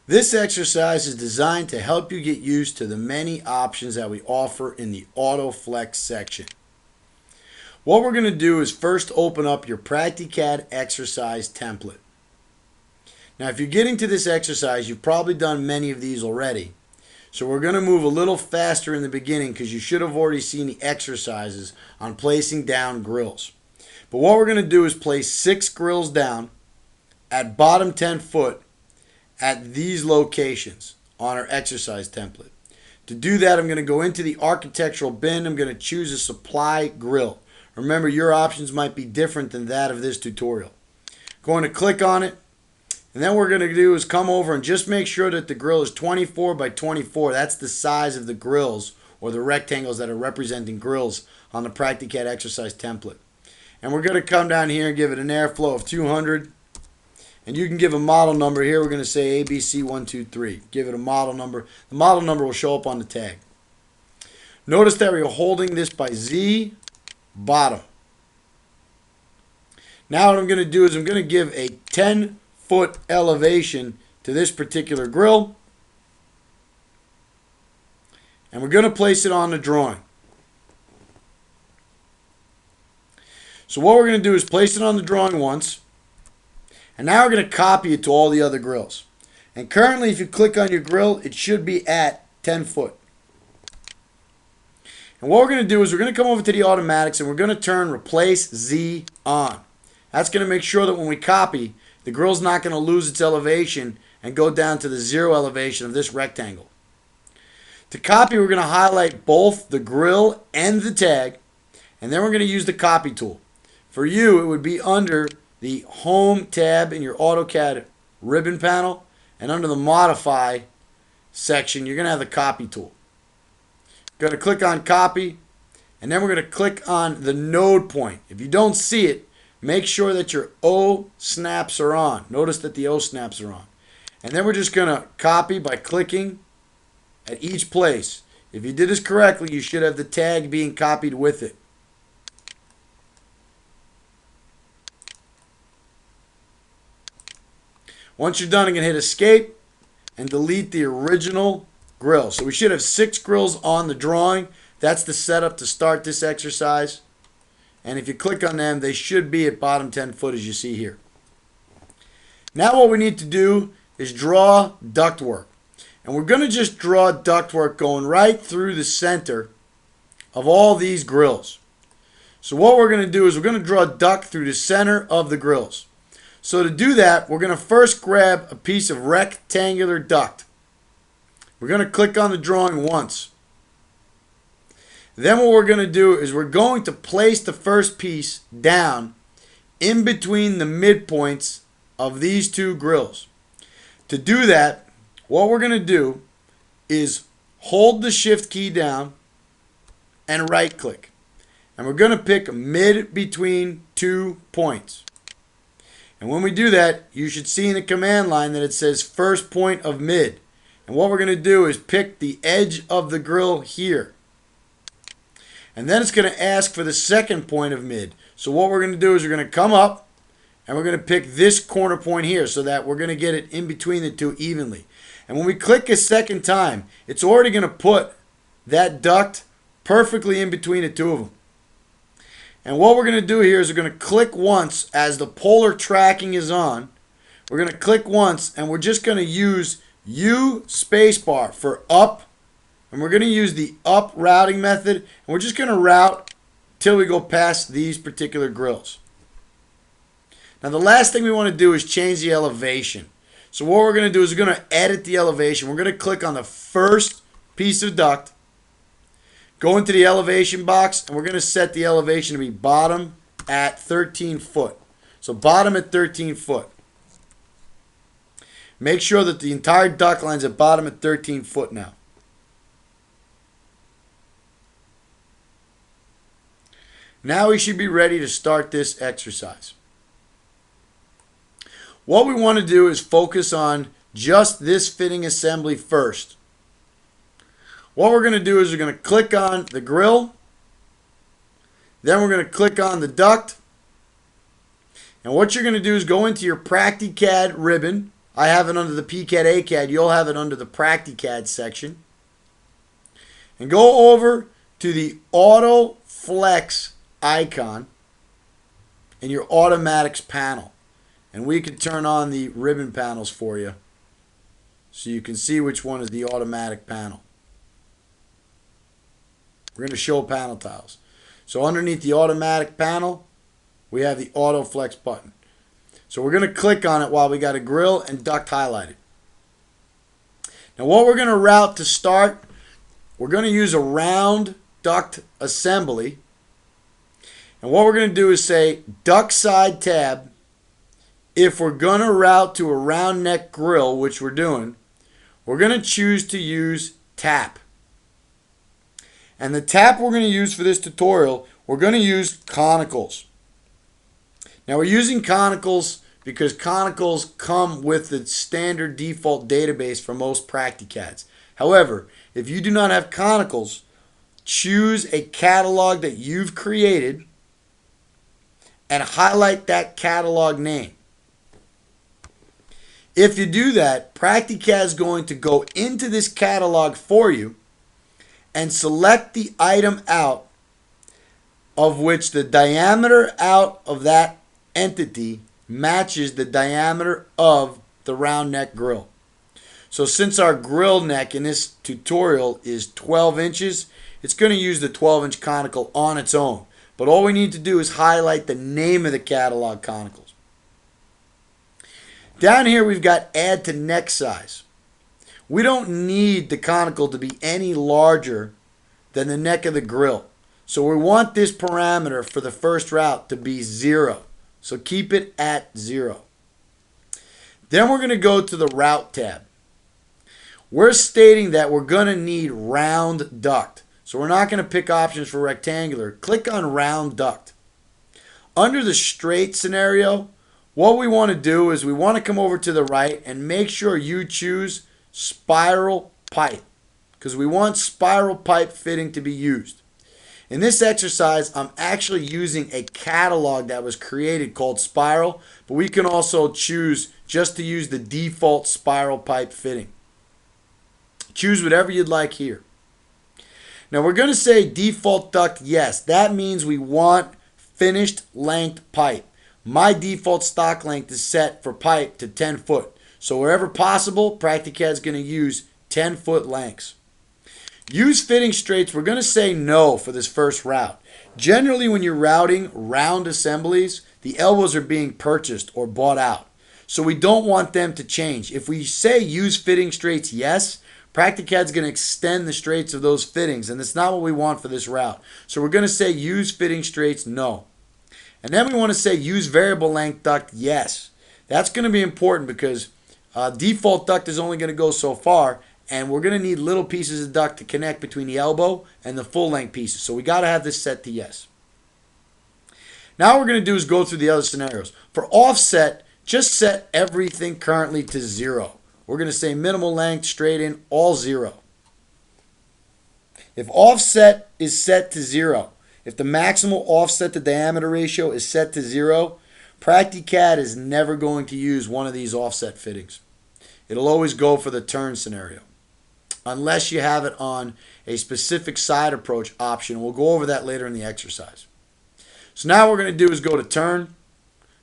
This exercise is designed to help you get used to the many options that we offer in the Autoflex section. What we're going to do is first open up your PractiCAD exercise template. Now, if you're getting to this exercise, you've probably done many of these already. So we're going to move a little faster in the beginning because you should have already seen the exercises on placing down grills. But what we're going to do is place 6 grills down at bottom 10 foot at these locations on our exercise template. To do that, I'm going to go into the architectural bin. I'm going to choose a supply grill. Remember, your options might be different than that of this tutorial. Going to click on it, and then what we're going to do is come over and just make sure that the grill is 24 by 24. That's the size of the grills or the rectangles that are representing grills on the PractiCAD exercise template. And we're going to come down here and give it an airflow of 200. And you can give a model number here. We're going to say ABC123. Give it a model number. The model number will show up on the tag. Notice that we're holding this by Z, bottom. Now what I'm going to do is I'm going to give a 10-foot elevation to this particular grill. And we're going to place it on the drawing. So what we're going to do is place it on the drawing once. And now we're going to copy it to all the other grills. And currently, if you click on your grill, it should be at 10 foot. And what we're going to do is we're going to come over to the automatics and we're going to turn replace Z on. That's going to make sure that when we copy, the grill's not going to lose its elevation and go down to the 0 elevation of this rectangle. To copy, we're going to highlight both the grill and the tag, and then we're going to use the copy tool. For you, it would be under the Home tab in your AutoCAD ribbon panel, and under the Modify section, you're going to have the Copy tool. Going to click on Copy, and then we're going to click on the node point. If you don't see it, make sure that your O snaps are on. Notice that the O snaps are on. And then we're just going to copy by clicking at each place. If you did this correctly, you should have the tag being copied with it. Once you're done, you can hit Escape and delete the original grill. So we should have 6 grills on the drawing. That's the setup to start this exercise. And if you click on them, they should be at bottom 10 foot as you see here. Now what we need to do is draw ductwork. And we're going to just draw ductwork going right through the center of all these grills. So what we're going to do is we're going to draw duct through the center of the grills. So to do that, we're going to first grab a piece of rectangular duct. We're going to click on the drawing once. Then what we're going to do is we're going to place the first piece down in between the midpoints of these 2 grills. To do that, what we're going to do is hold the Shift key down and right click. And we're going to pick mid between 2 points. And when we do that, you should see in the command line that it says first point of mid. And what we're going to do is pick the edge of the grill here. And then it's going to ask for the second point of mid. So what we're going to do is we're going to come up and we're going to pick this corner point here so that we're going to get it in between the 2 evenly. And when we click a second time, it's already going to put that duct perfectly in between the 2 of them. And what we're going to do here is we're going to click once as the polar tracking is on. We're going to click once and we're just going to use U spacebar for up. And we're going to use the up routing method. And we're just going to route till we go past these particular grills. Now the last thing we want to do is change the elevation. So what we're going to do is we're going to edit the elevation. We're going to click on the first piece of duct. Go into the elevation box, and we're going to set the elevation to be bottom at 13 foot. So bottom at 13 foot. Make sure that the entire duct line's at bottom at 13 foot now. Now we should be ready to start this exercise. What we want to do is focus on just this fitting assembly first. What we're going to do is we're going to click on the grill. Then we're going to click on the duct. And what you're going to do is go into your PractiCAD ribbon I have it under the PCAD ACAD. You'll have it under the PractiCAD section. And go over to the Autoflex icon in your automatics panel. And we can turn on the ribbon panels for you so you can see which one is the automatic panel. We're going to show panel tiles. So underneath the automatic panel, we have the Autoflex button. So we're going to click on it while we got a grill and duct highlighted. Now what we're going to route to start, we're going to use a round duct assembly. And what we're going to do is say duct side tab. If we're going to route to a round neck grill, which we're doing, we're going to choose to use tap. And the tap we're going to use for this tutorial, we're going to use conicals. Now we're using conicals because conicals come with the standard default database for most PractiCADs. However, if you do not have conicals, choose a catalog that you've created and highlight that catalog name. If you do that, PractiCAD is going to go into this catalog for you and select the item out of which the diameter out of that entity matches the diameter of the round neck grill. So since our grill neck in this tutorial is 12 inches, it's going to use the 12-inch conical on its own. But all we need to do is highlight the name of the catalog conicals. Down here we've got add to neck size. We don't need the conical to be any larger than the neck of the grill. So we want this parameter for the first route to be 0. So keep it at 0. Then we're going to go to the route tab. We're stating that we're going to need round duct. So we're not going to pick options for rectangular. Click on round duct. Under the straight scenario, what we want to do is we want to come over to the right and make sure you choose spiral pipe, because we want spiral pipe fitting to be used. In this exercise, I'm actually using a catalog that was created called Spiral, but we can also choose just to use the default spiral pipe fitting. Choose whatever you'd like here. Now we're going to say default duct yes. That means we want finished length pipe. My default stock length is set for pipe to 10 foot. So wherever possible, PractiCAD is going to use 10 foot lengths. Use fitting straights. We're going to say no for this first route. Generally when you're routing round assemblies, the elbows are being purchased or bought out. So we don't want them to change. If we say use fitting straights yes, PractiCAD is going to extend the straights of those fittings, and that's not what we want for this route. So we're going to say use fitting straights no. And then we want to say use variable length duct yes. That's going to be important because default duct is only going to go so far, and we're going to need little pieces of duct to connect between the elbow and the full length pieces. So we got to have this set to yes. Now what we're going to do is go through the other scenarios. For offset, just set everything currently to 0. We're going to say minimal length, straight in, all 0. If offset is set to 0, if the maximal offset to diameter ratio is set to 0, PractiCAD is never going to use one of these offset fittings. It'll always go for the turn scenario, unless you have it on a specific side approach option. We'll go over that later in the exercise. So now what we're going to do is go to turn.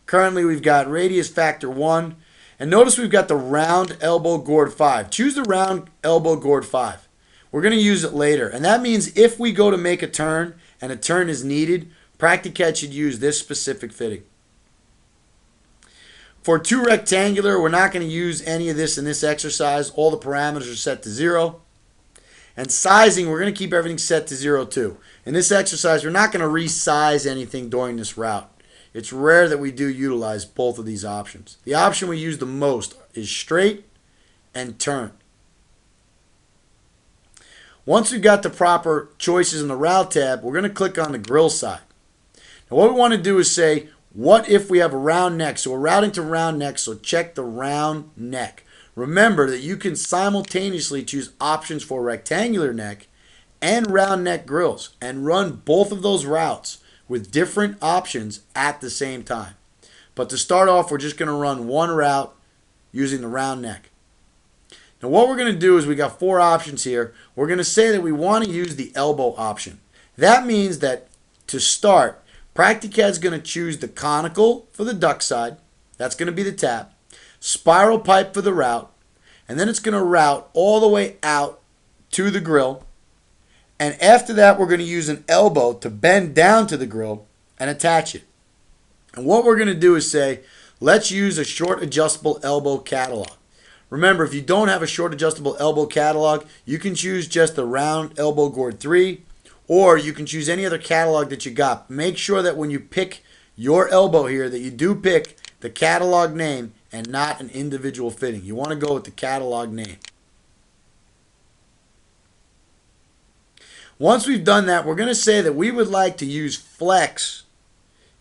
Currently we've got radius factor 1. And notice we've got the round elbow gourd 5. Choose the round elbow gourd 5. We're going to use it later. And that means if we go to make a turn and a turn is needed, PractiCAD should use this specific fitting. For 2 rectangular, we're not going to use any of this in this exercise. All the parameters are set to 0. And sizing, we're going to keep everything set to 0 too. In this exercise, we're not going to resize anything during this route. It's rare that we do utilize both of these options. The option we use the most is straight and turn. Once we've got the proper choices in the route tab, we're going to click on the grill side. Now what we want to do is say, what if we have a round neck? So we're routing to round neck, so check the round neck. Remember that you can simultaneously choose options for rectangular neck and round neck grills and run both of those routes with different options at the same time. But to start off, we're just going to run one route using the round neck. Now what we're going to do is we got 4 options here. We're going to say that we want to use the elbow option. That means that to start, Practicad's going to choose the conical for the duct side. That's going to be the tap. Spiral pipe for the route. And then it's going to route all the way out to the grill. And after that, we're going to use an elbow to bend down to the grill and attach it. And what we're going to do is say, let's use a short adjustable elbow catalog. Remember, if you don't have a short adjustable elbow catalog, you can choose just the round elbow gourd 3, or you can choose any other catalog that you got. Make sure that when you pick your elbow here, that you do pick the catalog name and not an individual fitting. You want to go with the catalog name. Once we've done that, we're going to say that we would like to use flex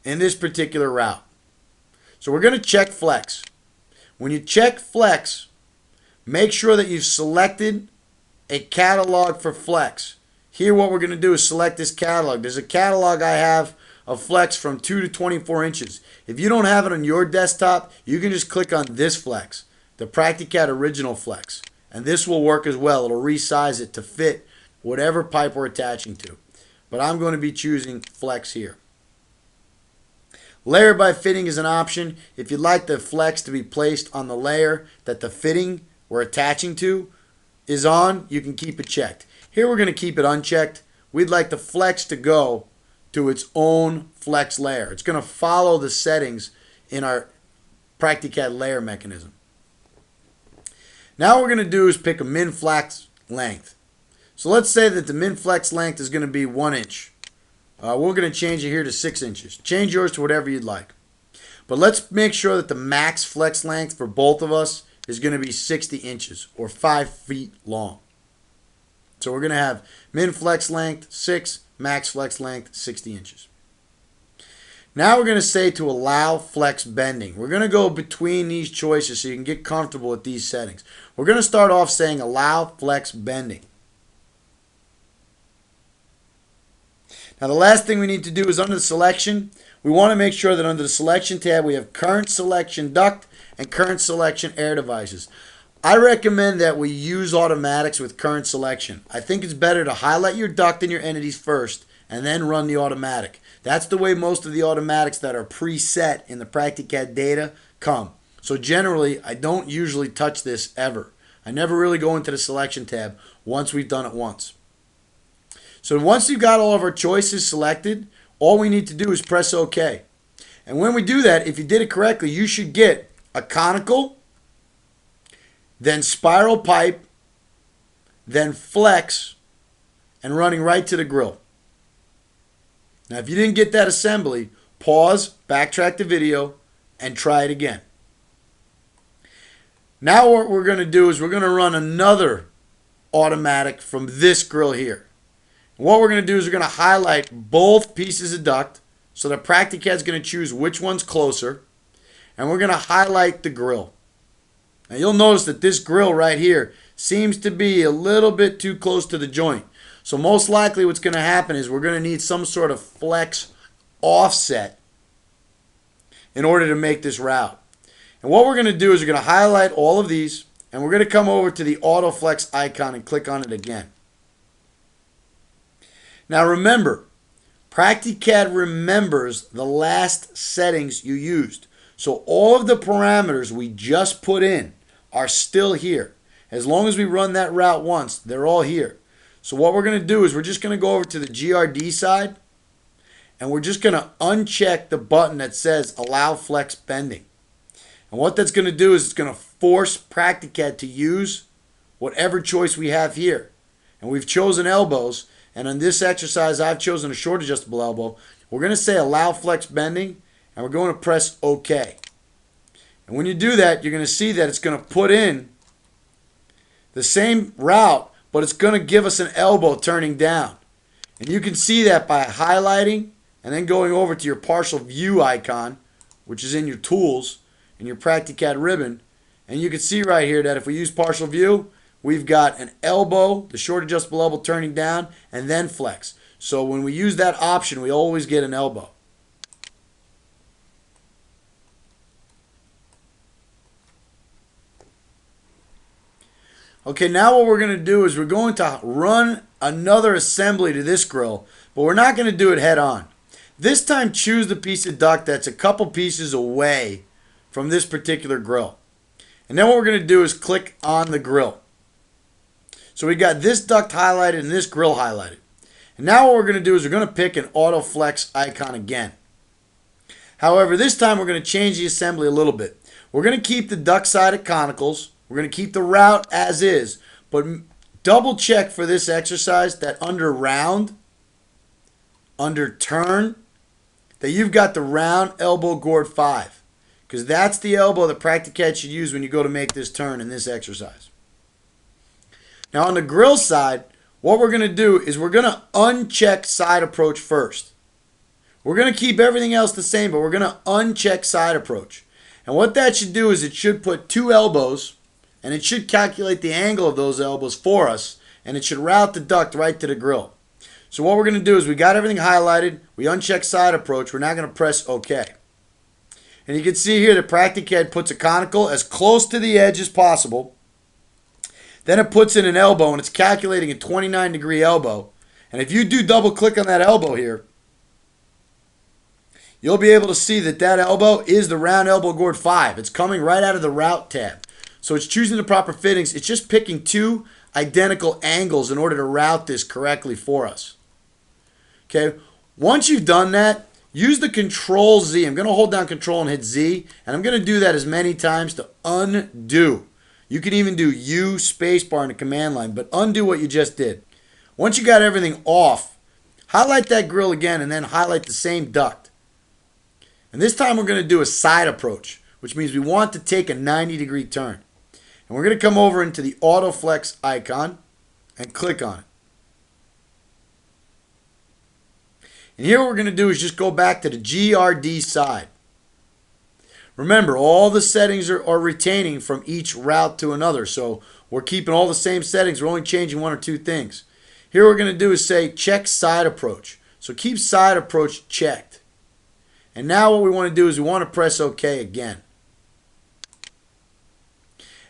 in this particular route. So we're going to check flex. When you check flex, make sure that you've selected a catalog for flex. Here what we're going to do is select this catalog. There's a catalog I have of flex from 2 to 24 inches. If you don't have it on your desktop, you can just click on this flex, the Practicad original flex. And this will work as well. It'll resize it to fit whatever pipe we're attaching to. But I'm going to be choosing flex here. Layer by fitting is an option. If you'd like the flex to be placed on the layer that the fitting we're attaching to is on, you can keep it checked. Here we're going to keep it unchecked. We'd like the flex to go to its own flex layer. It's going to follow the settings in our Practicad layer mechanism. Now what we're going to do is pick a min flex length. So let's say that the min flex length is going to be 1 inch. We're going to change it here to 6 inches. Change yours to whatever you'd like. But let's make sure that the max flex length for both of us is going to be 60 inches or 5 feet long. So we're going to have min flex length 6, max flex length 60 inches. Now we're going to say to allow flex bending. We're going to go between these choices so you can get comfortable with these settings. We're going to start off saying allow flex bending. Now the last thing we need to do is under the selection, we want to make sure that under the selection tab we have current selection duct and current selection air devices. I recommend that we use automatics with current selection. I think it's better to highlight your duct and your entities first and then run the automatic. That's the way most of the automatics that are preset in the Practicad data come. So generally, I don't usually touch this ever. I never really go into the selection tab once we've done it once. So once you've got all of our choices selected, all we need to do is press OK. And when we do that, if you did it correctly, you should get a conical, then spiral pipe, then flex, and running right to the grill. Now if you didn't get that assembly, pause, backtrack the video, and try it again. Now what we're going to do is we're going to run another automatic from this grill here. What we're going to do is we're going to highlight both pieces of duct so that Practicad's going to choose which one's closer, and we're going to highlight the grill. Now you'll notice that this grill right here seems to be a little bit too close to the joint. So most likely what's going to happen is we're going to need some sort of flex offset in order to make this route. And what we're going to do is we're going to highlight all of these, and we're going to come over to the Autoflex icon and click on it again. Now remember, Practicad remembers the last settings you used. So all of the parameters we just put in are still here. As long as we run that route once, they're all here. So what we're going to do is we're just going to go over to the GRD side, and we're just going to uncheck the button that says Allow Flex Bending. And what that's going to do is it's going to force Practicad to use whatever choice we have here. And we've chosen elbows. And on this exercise, I've chosen a short adjustable elbow. We're going to say Allow Flex Bending, and we're going to press OK. And when you do that, you're going to see that it's going to put in the same route, but it's going to give us an elbow turning down. And you can see that by highlighting and then going over to your partial view icon, which is in your tools, in your Practicad ribbon. And you can see right here that if we use partial view, we've got an elbow, the short adjustable elbow turning down, and then flex. So when we use that option, we always get an elbow. Okay, now what we're going to do is we're going to run another assembly to this grill, but we're not going to do it head on. This time choose the piece of duct that's a couple pieces away from this particular grill. And then what we're going to do is click on the grill. So we got this duct highlighted and this grill highlighted. And now what we're going to do is we're going to pick an Autoflex icon again. However, this time we're going to change the assembly a little bit. We're going to keep the duct side at conicals. We're going to keep the route as is. But double check for this exercise that under round, under turn, that you've got the round elbow gourd 5. Because that's the elbow that Practicad should use when you go to make this turn in this exercise. Now on the grill side, what we're going to do is we're going to uncheck side approach first. We're going to keep everything else the same, but we're going to uncheck side approach. And what that should do is it should put 2 elbows, and it should calculate the angle of those elbows for us, and it should route the duct right to the grill. So what we're going to do is we got everything highlighted, we uncheck side approach, we're now going to press OK. And you can see here that Practicad puts a conical as close to the edge as possible. Then it puts in an elbow, and it's calculating a 29-degree elbow. And if you do double click on that elbow here, you'll be able to see that that elbow is the round elbow gourd 5. It's coming right out of the route tab. So it's choosing the proper fittings. It's just picking 2 identical angles in order to route this correctly for us. Okay, once you've done that, use the Control Z. I'm going to hold down Control and hit Z, and I'm going to do that as many times to undo. You can even do U spacebar in the command line, but undo what you just did. Once you got everything off, highlight that grill again and then highlight the same duct. And this time we're going to do a side approach, which means we want to take a 90-degree turn. And we're going to come over into the Autoflex icon and click on it. And here what we're going to do is just go back to the GRD side. Remember, all the settings are retaining from each route to another. So we're keeping all the same settings. We're only changing 1 or 2 things. Here what we're going to do is say check side approach. So keep side approach checked. And now what we want to do is we want to press OK again.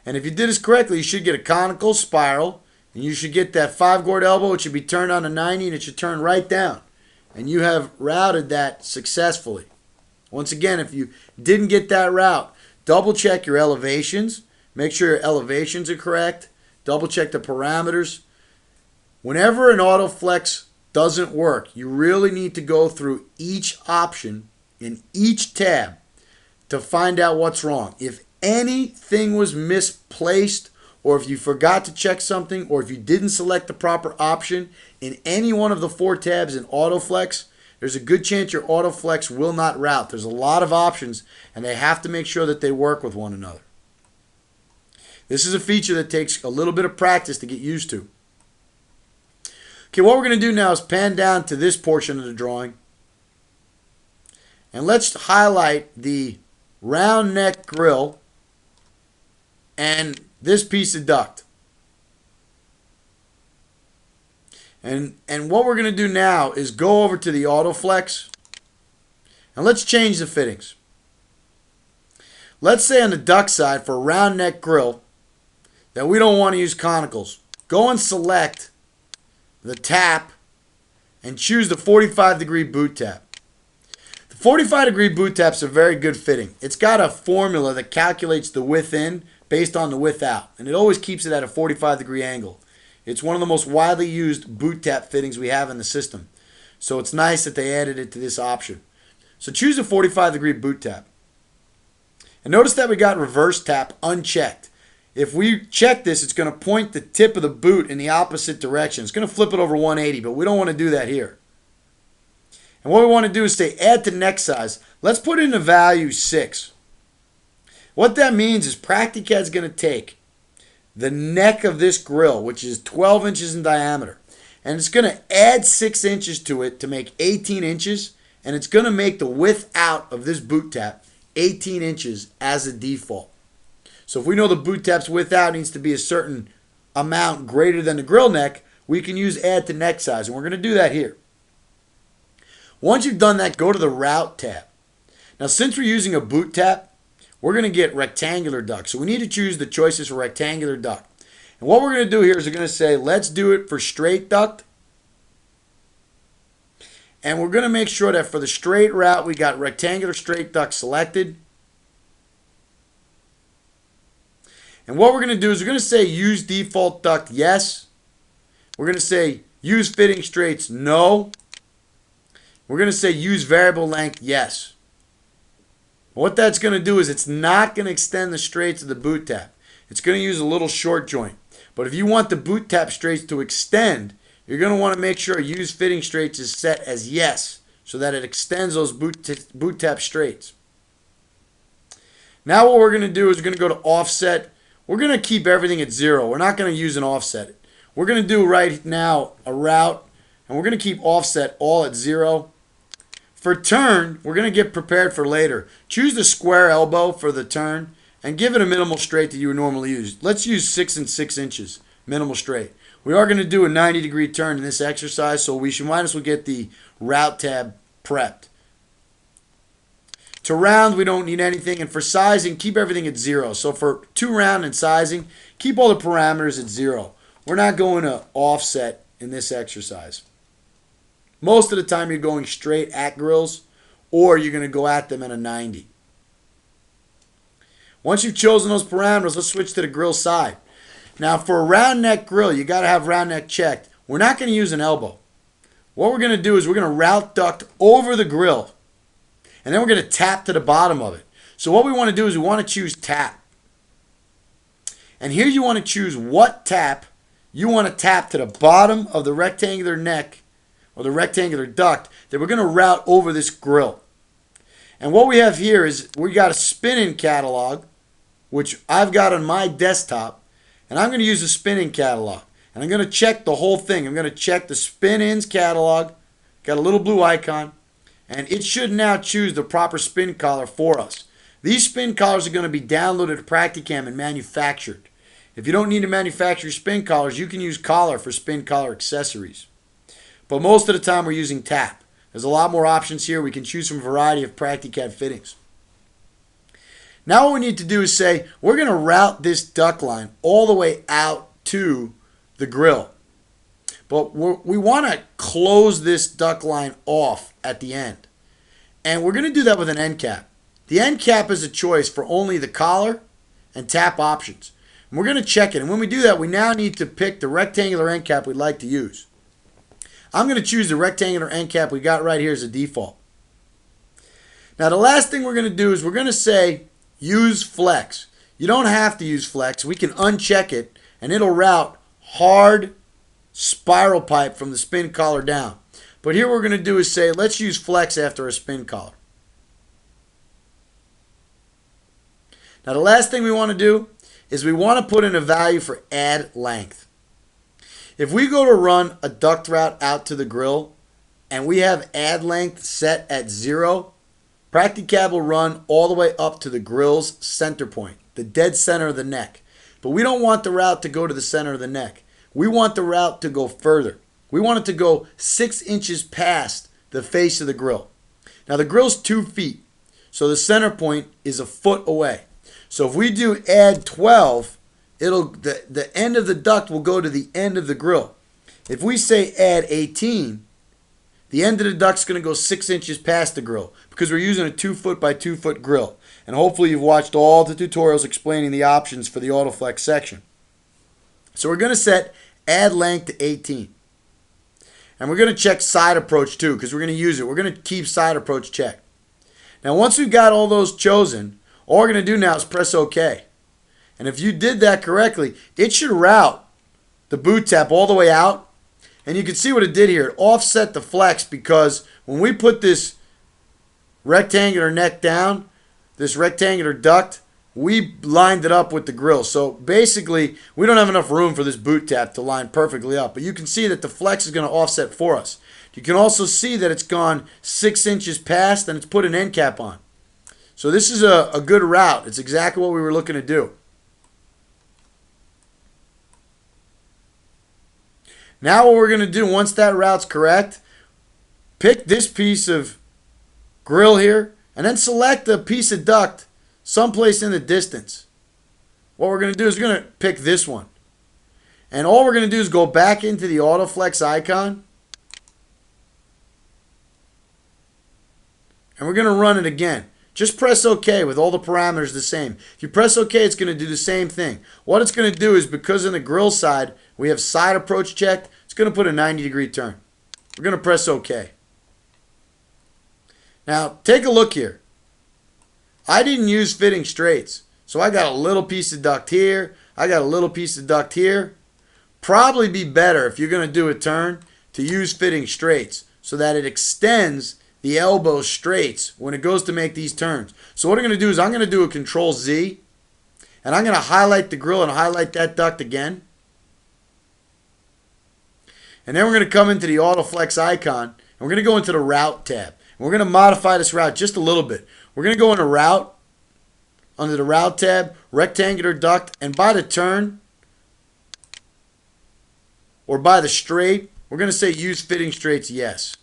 And if you did this correctly, you should get a conical spiral. And you should get that 5 gourd elbow. It should be turned on to 90 and it should turn right down. And you have routed that successfully. Once again, if you didn't get that route, double check your elevations. Make sure your elevations are correct. Double check the parameters. Whenever an Autoflex doesn't work, you really need to go through each option in each tab to find out what's wrong. If anything was misplaced, or if you forgot to check something, or if you didn't select the proper option in any one of the 4 tabs in Autoflex, there's a good chance your Autoflex will not route. There's a lot of options, and they have to make sure that they work with one another. This is a feature that takes a little bit of practice to get used to. Okay, what we're going to do now is pan down to this portion of the drawing. And let's highlight the round neck grill and this piece of duct. And what we're going to do now is go over to the Autoflex and let's change the fittings. Let's say on the duct side for a round neck grill that we don't want to use conicals. Go and select the tap and choose the 45-degree boot tap. The 45-degree boot tap's a very good fitting. It's got a formula that calculates the width in based on the width out, and it always keeps it at a 45-degree angle. It's one of the most widely used boot tap fittings we have in the system. So it's nice that they added it to this option. So choose a 45-degree boot tap. And notice that we got reverse tap unchecked. If we check this, it's going to point the tip of the boot in the opposite direction. It's going to flip it over 180, but we don't want to do that here. And what we want to do is say add to neck size. Let's put in the value 6. What that means is Practicad's going to take the neck of this grill, which is 12 inches in diameter, and it's going to add 6 inches to it to make 18 inches, and it's going to make the width out of this boot tap 18 inches as a default. So if we know the boot tap's width out needs to be a certain amount greater than the grill neck, we can use add to neck size, and we're going to do that here. Once you've done that, go to the route tab. Now since we're using a boot tap, we're going to get rectangular duct. So we need to choose the choices for rectangular duct. And what we're going to do here is we're going to say, let's do it for straight duct. And we're going to make sure that for the straight route, we got rectangular straight duct selected. And what we're going to do is we're going to say use default duct, yes. We're going to say use fitting straights, no. We're going to say use variable length, yes. What that's going to do is it's not going to extend the straights of the boot tap. It's going to use a little short joint. But if you want the boot tap straights to extend, you're going to want to make sure use fitting straights is set as yes, so that it extends those boot tap straights. Now what we're going to do is we're going to go to offset. We're going to keep everything at 0. We're not going to use an offset. We're going to do right now a route, and we're going to keep offset all at 0. For turn, we're going to get prepared for later. Choose the square elbow for the turn and give it a minimal straight that you would normally use. Let's use 6 and 6 inches, minimal straight. We are going to do a 90-degree turn in this exercise, so we might as well get the route tab prepped. To round, we don't need anything, and for sizing, keep everything at 0. So for to round and sizing, keep all the parameters at 0. We're not going to offset in this exercise. Most of the time, you're going straight at grills, or you're going to go at them at a 90. Once you've chosen those parameters, let's switch to the grill side. Now, for a round neck grill, you got to have round neck checked. We're not going to use an elbow. What we're going to do is we're going to route duct over the grill, and then we're going to tap to the bottom of it. So what we want to do is we want to choose tap. And here you want to choose what tap you want to tap to the bottom of the rectangular neck or the rectangular duct that we're going to route over this grill. And what we have here is we got a spin-in catalog, which I've got on my desktop, and I'm going to use the spin-in catalog. And I'm going to check the whole thing. I'm going to check the spin-ins catalog, got a little blue icon, and it should now choose the proper spin collar for us. These spin collars are going to be downloaded to Practicam and manufactured. If you don't need to manufacture spin collars, you can use collar for spin collar accessories. But most of the time we're using tap. There's a lot more options here. We can choose from a variety of Practicad fittings. Now what we need to do is say, we're going to route this duct line all the way out to the grill. But we want to close this duct line off at the end. And we're going to do that with an end cap. The end cap is a choice for only the collar and tap options. And we're going to check it. And when we do that, we now need to pick the rectangular end cap we'd like to use. I'm going to choose the rectangular end cap we got right here as a default. Now the last thing we're going to do is we're going to say use flex. You don't have to use flex. We can uncheck it and it'll route hard spiral pipe from the spin collar down. But here what we're going to do is say let's use flex after a spin collar. Now the last thing we want to do is we want to put in a value for add length. If we go to run a duct route out to the grill and we have add length set at 0, Practicab will run all the way up to the grill's center point, the dead center of the neck. But we don't want the route to go to the center of the neck. We want the route to go further. We want it to go 6 inches past the face of the grill. Now the grill's 2 feet, so the center point is a foot away. So if we do add 12, the end of the duct will go to the end of the grill. If we say add 18, the end of the duct's going to go 6 inches past the grill because we're using a 2 foot by 2 foot grill. And hopefully you've watched all the tutorials explaining the options for the Autoflex section. So we're going to set add length to 18. And we're going to check side approach too because we're going to use it. We're going to keep side approach checked. Now once we've got all those chosen, all we're going to do now is press OK. And if you did that correctly, it should route the boot tap all the way out. And you can see what it did here. It offset the flex because when we put this rectangular neck down, this rectangular duct, we lined it up with the grill. So basically, we don't have enough room for this boot tap to line perfectly up. But you can see that the flex is going to offset for us. You can also see that it's gone 6 inches past and it's put an end cap on. So this is a good route. It's exactly what we were looking to do. Now what we're going to do, once that route's correct, pick this piece of grill here, and then select a piece of duct someplace in the distance. What we're going to do is we're going to pick this one. And all we're going to do is go back into the Autoflex icon. And we're going to run it again. Just press OK with all the parameters the same. If you press OK, it's going to do the same thing. What it's going to do is, because on the grill side, we have side approach checked, it's going to put a 90-degree turn. We're going to press OK. Now, take a look here. I didn't use fitting straights. So I got a little piece of duct here. I got a little piece of duct here. Probably be better if you're going to do a turn to use fitting straights so that it extends the elbow straights when it goes to make these turns. So what I'm going to do is I'm going to do a Control Z, and I'm going to highlight the grill and highlight that duct again. And then we're going to come into the Autoflex icon, and we're going to go into the Route tab. And we're going to modify this route just a little bit. We're going to go into Route, under the Route tab, Rectangular Duct, and by the turn, or by the straight, we're going to say Use Fitting Straights, yes.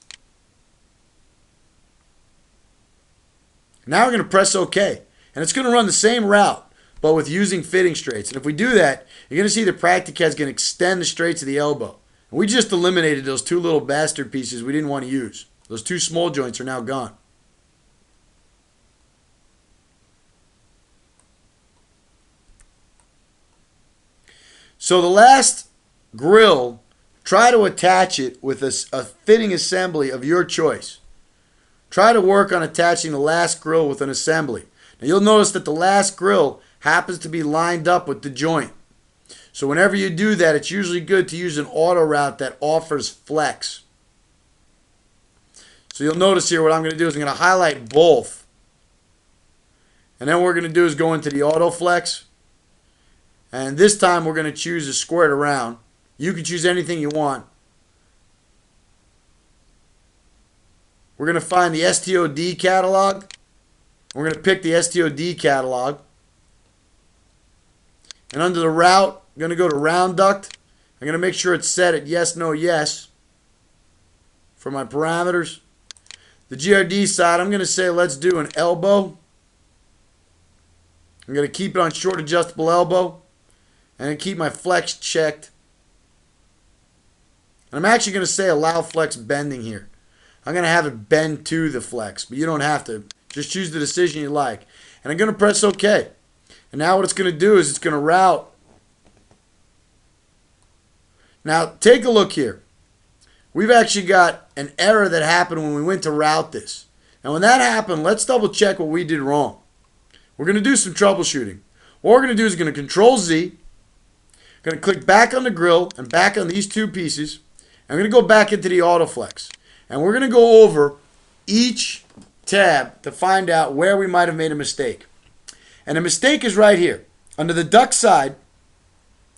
Now we're going to press OK. And it's going to run the same route, but with using fitting straights. And if we do that, you're going to see the Practicad is going to extend the straights of the elbow. And we just eliminated those two little bastard pieces we didn't want to use. Those two small joints are now gone. So the last grill, try to attach it with a fitting assembly of your choice. Try to work on attaching the last grill with an assembly. Now you'll notice that the last grill happens to be lined up with the joint. So whenever you do that, it's usually good to use an auto route that offers flex. So you'll notice here what I'm going to do is I'm going to highlight both. And then what we're going to do is go into the Autoflex. And this time we're going to choose to square it around. You can choose anything you want. We're going to find the STOD catalog. We're going to pick the STOD catalog. And under the route, I'm going to go to round duct. I'm going to make sure it's set at yes, no, yes for my parameters. The GRD side, I'm going to say let's do an elbow. I'm going to keep it on short adjustable elbow. And keep my flex checked. And I'm actually going to say allow flex bending here. I'm going to have it bend to the flex, but you don't have to. Just choose the decision you like. And I'm going to press OK. And now what it's going to do is it's going to route. Now take a look here. We've actually got an error that happened when we went to route this. And when that happened, let's double check what we did wrong. We're going to do some troubleshooting. What we're going to do is going to Control Z. I'm going to click back on the grill and back on these two pieces. I'm going to go back into the Autoflex. And we're going to go over each tab to find out where we might have made a mistake. And the mistake is right here. Under the duct side,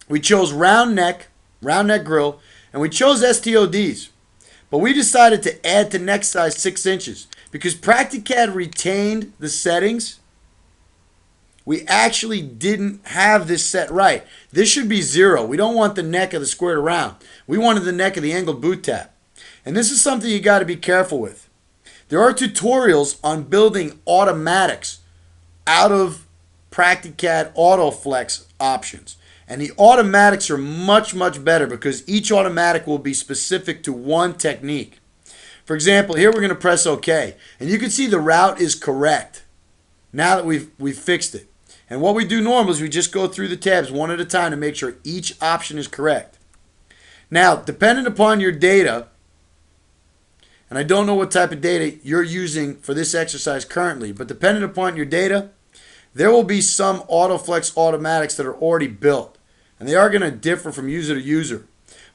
we chose round neck grill, and we chose STODs. But we decided to add to neck size 6 inches. Because Practicad retained the settings, we actually didn't have this set right. This should be 0. We don't want the neck of the squared around. We wanted the neck of the angled boot tab. And this is something you got to be careful with. There are tutorials on building automatics out of Practicad Autoflex options. And the automatics are much, much better because each automatic will be specific to one technique. For example, here we're going to press OK. And you can see the route is correct now that we've fixed it. And what we do normally is we just go through the tabs one at a time to make sure each option is correct. Now, depending upon your data, and I don't know what type of data you're using for this exercise currently, but depending upon your data, there will be some Autoflex automatics that are already built. And they are going to differ from user to user.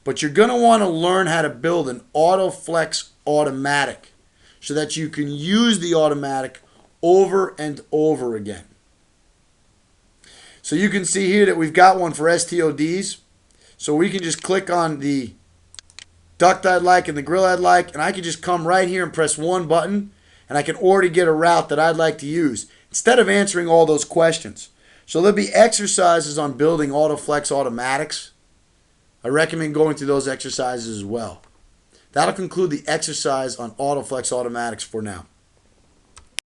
But you're going to want to learn how to build an Autoflex automatic so that you can use the automatic over and over again. So you can see here that we've got one for STODs. So we can just click on the duct I'd like and the grill I'd like, and I can just come right here and press one button, and I can already get a route that I'd like to use instead of answering all those questions. So there'll be exercises on building Autoflex automatics. I recommend going through those exercises as well. That'll conclude the exercise on Autoflex automatics for now.